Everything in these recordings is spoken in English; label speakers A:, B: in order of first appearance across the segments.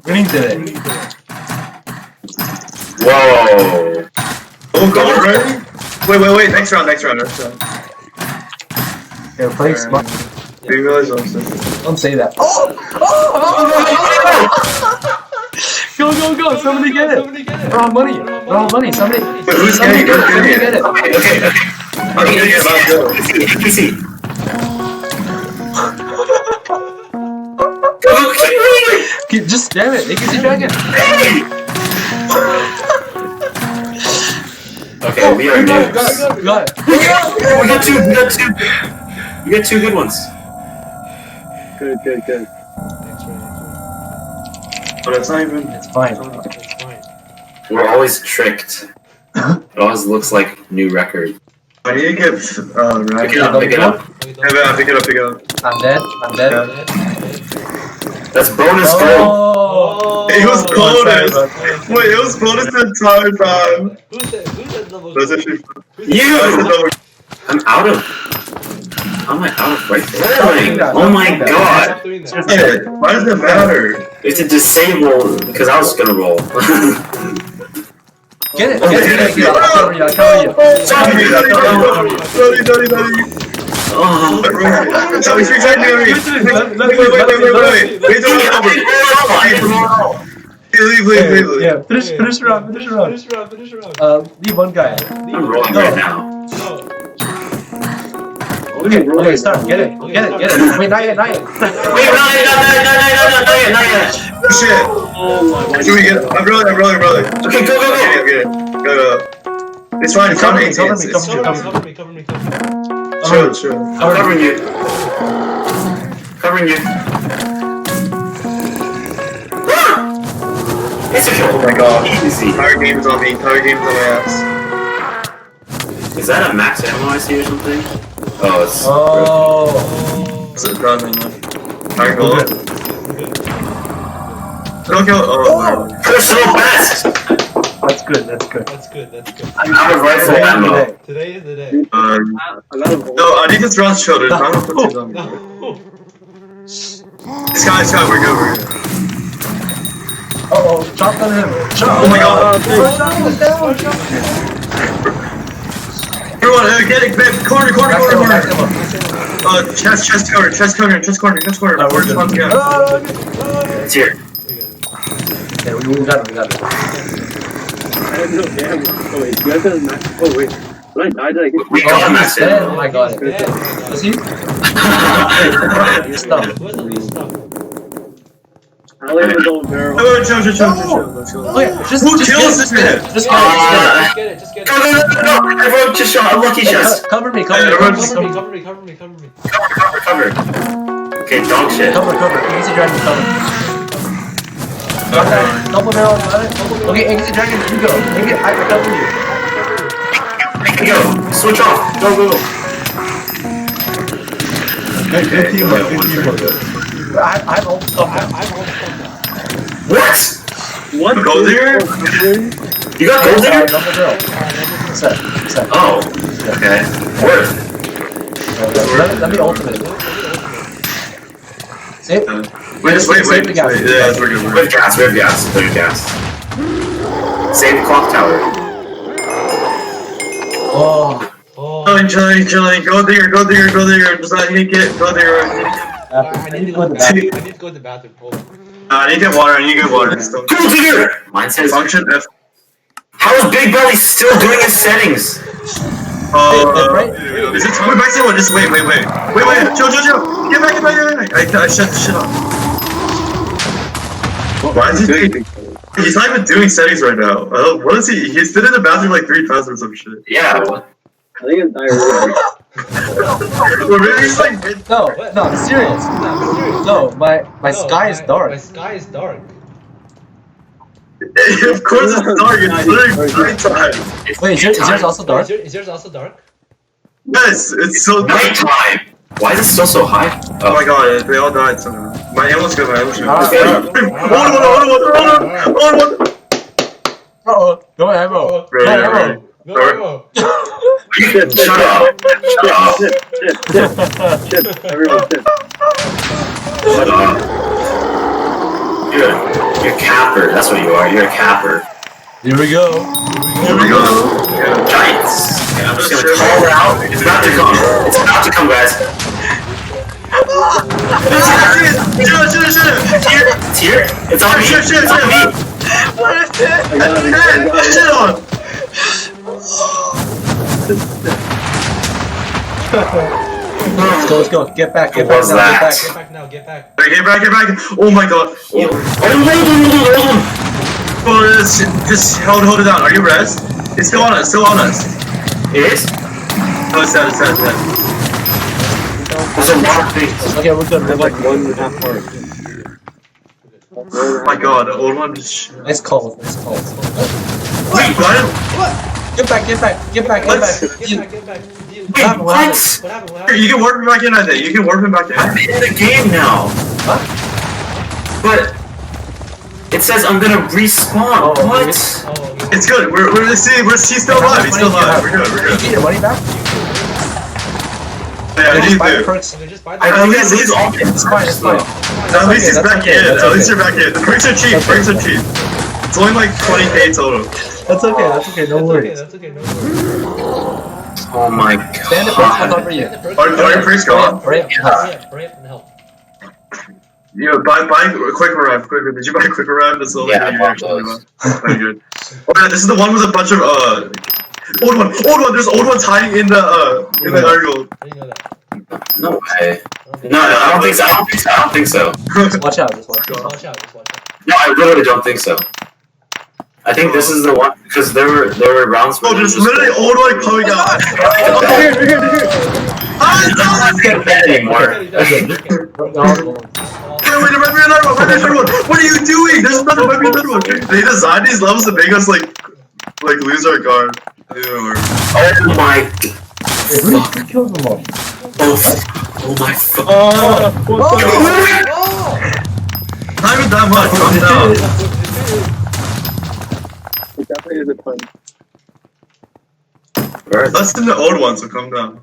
A: Winning today.
B: Whoa.
C: Oh, go ready? Wait. Next round.
A: Yeah, play smart. Don't say that. Go! Somebody get it! Wrong money! Somebody.
C: Wait, who's
A: Somebody
C: getting it?
A: Somebody get it!
B: Okay.
A: Just damn it! Make it dragon.
B: Okay, we are noobs.
A: Got it.
B: We got two good ones.
D: Good.
C: But it's not even.
A: It's fine.
B: We're always tricked. It always looks like new record.
C: I need to get right.
B: Pick it up.
C: Pick it up.
A: I'm dead.
B: That's bonus gold.
A: Oh!
C: It was bonus! Wait, it was bonus the entire time!
D: Who's that double?
C: That's actually
B: You! I'm out of rifling. Oh my god!
C: Hey, why does it matter?
B: We have to disable because I was gonna roll.
A: Get it! I'll cover you.
B: Oh.
C: So he's rejecting me! Wait, leave.
A: Yeah, finish around. Leave one guy.
B: I'm rolling right now.
A: Okay, start. Get it. Wait, not yet.
B: Wait, not yet.
C: Shit! Should we get it? I'm rolling.
B: Okay, go.
C: Get it. Go. It's fine,
A: Cover me.
D: Cover me.
C: Sure.
B: I'm covering you. It's a kill.
C: Oh my god.
B: Easy.
C: Entire game's on me. Entire game's on my ass.
B: Is that a max ammo I see or something? Oh, it's...
C: Is it done? Alright, go. Don't kill. Oh,
B: Personal best!
A: That's good.
B: I'm out of rifle ammo.
D: Today is the day.
C: no, I need to thrust children. I don't put these on me. Sky, we're good.
A: Shotgun him.
C: Oh my god. Everyone, get it, corner. Chest corner. We're just on together.
B: It's here.
A: Yeah, we got it.
D: I have no damn. Oh wait, you guys got a max. Oh wait, when I died, I get.
B: We got a max
A: dead.
B: ammo.
A: Oh my god. Was he? You're stuck.
D: I only have a double barrel.
C: Oh, chill. Let's go.
A: Okay, just
C: Who
A: get
C: kills
A: it,
C: this man?
A: Just
B: Just
D: Get it.
B: No! Everyone just shot a lucky chest.
A: Cover me.
B: Cover. Okay, dog shit.
A: Cover. Easy dragon, cover. Double barrel, got it. Okay, exit dragon, you go. I cover you.
B: Go. Switch off. Go.
A: Good teamwork. I'm all stuff.
B: What?
C: Go there?
B: You got gold there?
A: Double barrel. Set.
B: Oh. Okay. Worth.
A: Let me ultimate. Save.
C: Wait.
A: Save the gas.
C: Yeah, we're good.
B: We have gas. Save clock tower.
A: Oh.
C: Chilling. Go there. Just let me get. Go there.
D: I need to go to the bathroom. Hold on.
C: I need to get water. Still.
B: Go digger! Mine says
C: Function F.
B: how is Big Belly still doing his settings?
A: Right?
C: Is it coming back to one? Just wait. Chill. Get back. I shut the shit off. Why is he doing? He's not even doing settings right now. What is he? He's been in the bathroom like 3 times or some shit.
B: Yeah. What?
D: I think it's diarrhea.
C: Or maybe he's like.
A: No, I'm serious. No, my sky is dark.
D: My sky is dark.
C: Of course it's dark. It's literally nighttime.
A: Wait, is yours also dark?
D: Is yours also dark?
C: Yes, it's so dark.
B: Nighttime! Why is it still so high?
C: Oh my god, they all died somehow. My ammo's good.
A: Hold
C: on.
A: Uh-oh, no ammo.
C: Right.
D: No.
B: Shut up!
D: Shit. Everyone shit.
B: Shut up. Good. You're a capper. That's what you are. You're a capper.
A: Here we go.
C: Here we go.
B: Giants. Okay, I'm just gonna call it out. It's about to come. It's about to come, guys. It's here. It's on me. It's on me.
C: What is it? Shit on.
A: Let's go. Get back.
B: What was that?
A: Get back now. Get back.
C: Get back. Oh my god. Oh, just hold it down. Are you res? It's still on us.
B: It is?
C: No, it's dead.
B: There's a lot of things.
A: Okay, we're good. We're
D: Like
A: like
D: 1.5 parts.
C: Oh my god, the old one just...
A: nice call.
C: Wait, what?
A: Get back.
B: Wait, what?
C: You can warp him back in, I think.
B: I'm in the game now.
A: What?
B: But it says I'm gonna respawn. What?
C: It's good. He's still alive. We're good.
A: You get your money back?
C: Yeah,
A: Just
C: he's
A: buy the
C: good.
A: perks.
C: At least he's
A: It's fine.
C: At least he's back in.
A: That's
C: At least
A: okay.
C: you're back in. The perks are cheap. It's only like 20k total.
A: That's okay. No worries.
B: Oh my
A: Stand the perks will
B: god.
A: cover you.
C: Are your perks gone?
A: Hurry up. and help.
C: Yeah, buy quick revive. Did you buy quick revive? That's all.
B: Yeah, I bought
C: actually
B: those.
C: Very good. Okay, this is the one with a bunch of old one. There's old ones hiding in the article.
B: No way. No, I don't think so.
A: Watch out.
B: No, I literally don't think so. I think this is the one because there were rounds.
C: Oh, there's literally old one coming out.
B: Here.
C: Ah,
B: Not getting bad anymore.
C: Wait, there might be another one. What are you doing? There's another one. They designed these levels to make us like lose our guard.
B: Oh my.
A: Kill them all.
B: Oh my fuck.
C: Not even that much. Calm down.
D: It definitely is a fun.
C: Less than the old one, so calm down.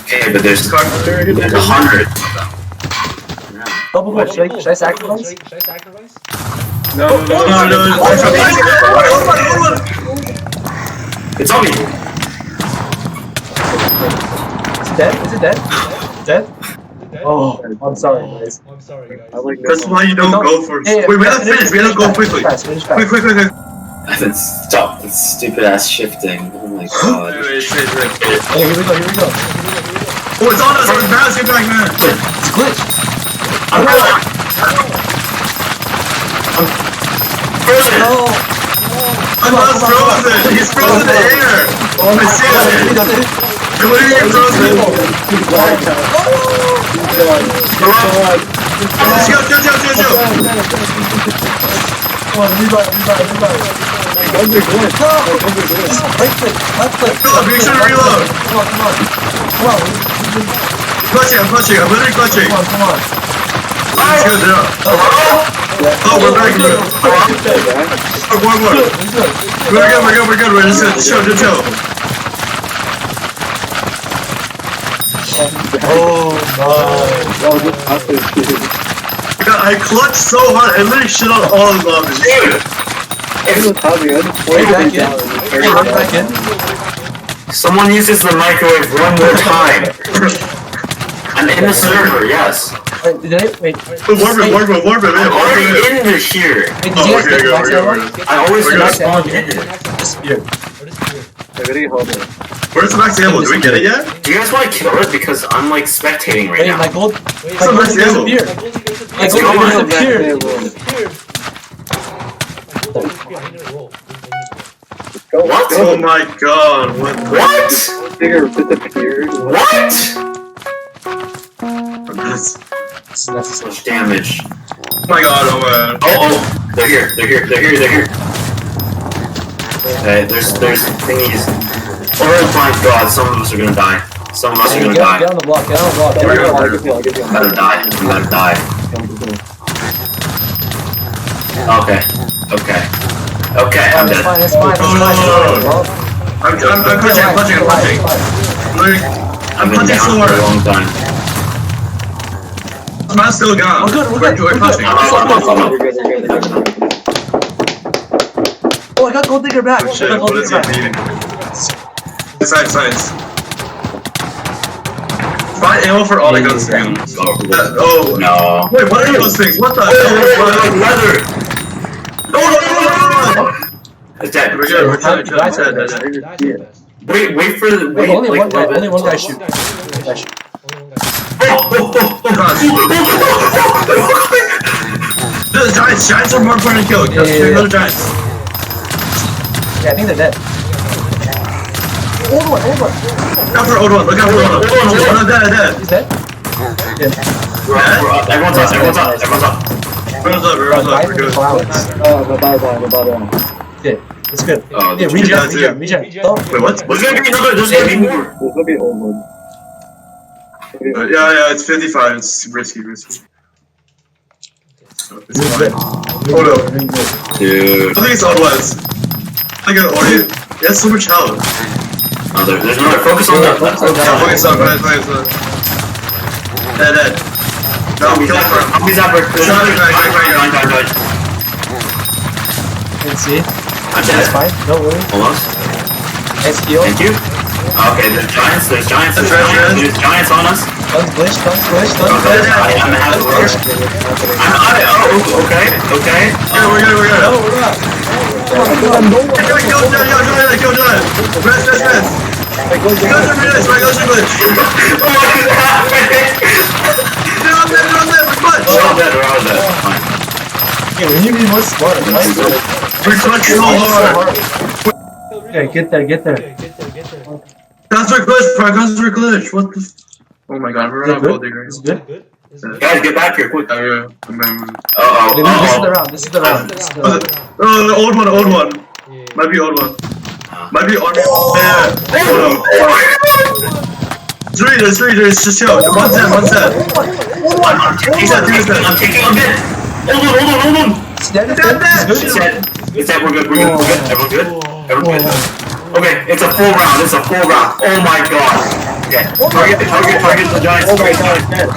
B: Okay, but there's 100.
A: Double push. Should I sacrifice?
D: No.
B: It's on me.
A: Is it dead? Dead? Oh, I'm sorry, guys.
D: I like
C: That's why you don't go for. Wait, we have to finish. We have to go quickly. Quick.
B: I haven't stopped this stupid ass shifting. Oh my god.
C: Wait.
A: Hey, here we go.
C: Oh, it's on us. Get back, man.
A: It's a glitch.
B: I'm frozen.
C: I'm not frozen. He's frozen in the air. I see it. What are you frozen? Let's go.
A: Come on, revive. Right click.
C: Make sure to reload.
A: Come on.
C: I'm pushing. I'm literally clutching.
A: Come on.
C: Let's go down. Oh, we're back. One more. We're good. We're just chill.
A: Oh my.
C: I clutched so hard. I literally shit on all the lobbies.
A: Back in.
B: Someone uses the microwave one more time. I'm in the server, yes.
A: Wait.
C: Warp it, man.
B: I'm already in the here.
C: Oh, okay, we're good.
B: I always
C: We're good.
B: spawn in it.
A: Disappeared.
C: Where's the max ammo? Do we get it yet?
B: Do you guys want to kill it? Because I'm like spectating right now.
A: My gold.
C: What's the max ammo?
A: Disappeared.
B: What?
C: Oh my god,
B: What?
D: Digger disappeared.
B: What?
C: That's...
B: So much damage.
C: Oh my god, oh man.
B: Oh, they're here. Okay, there's thingies. Oh my god, some of us are gonna die.
A: Get on the block.
B: I'm gonna die. Okay, I'm dead.
A: It's fine.
C: I'm punching. I'm punching so
B: for a
C: hard.
B: long time.
C: Man's still gone.
A: We're good, we're good,
C: We're
A: we're
C: pushing.
A: good.
D: We're good.
A: Oh, I got gold digger back.
C: Oh shit,
A: I got gold
C: what is
A: digger
C: he
A: back.
C: beating? Science. Find ammo for all the guns to him. Oh.
B: No.
C: Wait, what are those things? What the hell?
B: Leather!
C: No!
B: It's dead.
C: We're good, we're dead.
B: Wait for the.
A: Wait, only one guy,
B: wait,
A: only one guy
B: wait.
A: shoot.
B: Oh god.
C: The giants are more important to kill.
A: Yeah.
C: Another giants.
A: Yeah, I think they're dead. Old one.
C: Look out for old one. Old one, dead.
A: He's dead? Yeah.
B: We're up. Everyone's up. Everyone's up.
C: We're good.
A: Yeah, it's good.
B: Oh,
A: Yeah, regen. Don't.
C: Wait, what?
B: There's gonna be another. There's gonna be more.
D: There's gonna be old one.
C: Yeah, it's 55. It's risky. It's fine. Oh no.
B: Dude.
C: I think it's old ones. Look at Ori. He has so much health.
B: Oh, there's another. Focus on that.
C: Focus on. Dead. No, kill him for him.
B: He's out. Died.
A: Let's see.
B: I'm
A: That's
B: dead.
A: fine. Don't worry.
B: Almost.
A: Nice heal.
B: Thank you. Okay, there's giants on us.
A: Don't glitch.
B: Okay, I'm out of work. I'm on it. Oh, okay.
C: Yeah, we're good.
A: No, we're not.
C: Kill John. Rest. Guns are glitch. They're all dead.
B: We're all dead. Fine.
A: Yeah, we need to be more smart, right?
C: We're clutch so hard.
A: Okay, get there.
C: Guns are glitch. What the? Oh my god, we're
A: Is it
C: not gold
A: good?
C: diggers.
A: Is it good?
B: Guys, get back here, quick.
C: Yeah.
A: Okay, this is the round.
C: Oh, the old one. Might be old one. Might be army. There's three. Just chill. One's dead.
B: I'm taking a bit. Hold on.
A: It's dead.
B: It's dead. We're good. Everyone good? Okay, it's a full round. Oh my god. Okay. Target the giants.
A: Oh my god, it's dead.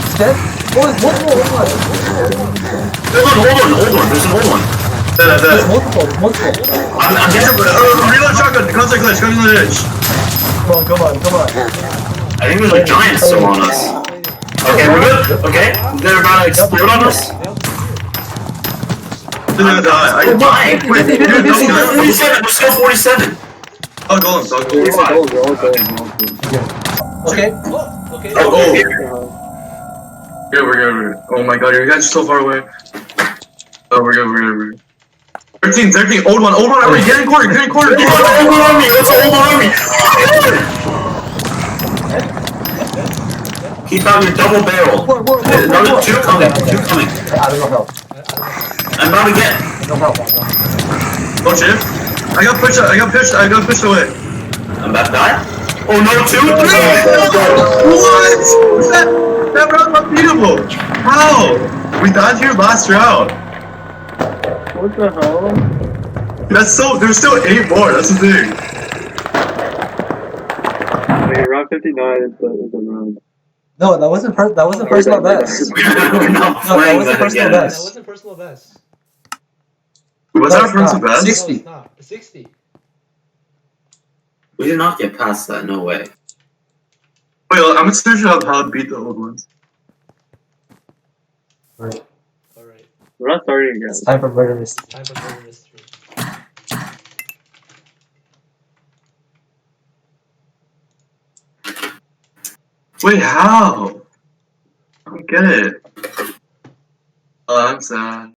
A: It's dead? Oh, it's multiple.
B: Hold on. There's an old one.
A: There's multiple.
B: I'm getting.
C: Reload shotgun. Guns are glitch. Guns in the ditch.
A: Come on.
B: I think there's a giant still on us. Okay, we're good. Okay, they're about to explode on us.
C: They're gonna die.
B: We're dying.
C: Wait, dude, don't kill
B: 47. We're still 47.
C: Oh, go on.
B: 45.
A: Okay.
C: Oh. Yeah, we're good. Oh my god, you guys are so far away. Oh, we're good. 13. Old one. Already. Get in corner.
B: Old army. Let's old army. Keep out your double barrel. Another two coming.
A: I don't know help.
B: I'm about to get.
A: No help.
C: Oh shit. I got pushed away.
B: I'm about to die. Oh no, 2, 3!
C: What? That round was unbeatable. How? We died here last round.
D: What the hell?
C: There's still 8 more, that's the thing.
D: Okay, round 59 is the round.
A: No, that wasn't personal best.
B: We're not
A: No, that
B: playing
A: wasn't
B: that
A: personal
B: again.
A: best.
E: That wasn't personal best.
C: Was that from the
A: not.
C: best?
A: 60.
E: No, it's not. 60.
B: We did not get past that, no way.
C: Wait, I'm serious about how to beat the old ones.
E: Alright.
D: We're not starting again.
A: It's time for murder mystery.
E: Time for murder mystery.
C: Wait, how? I don't get it. Oh, I'm sad.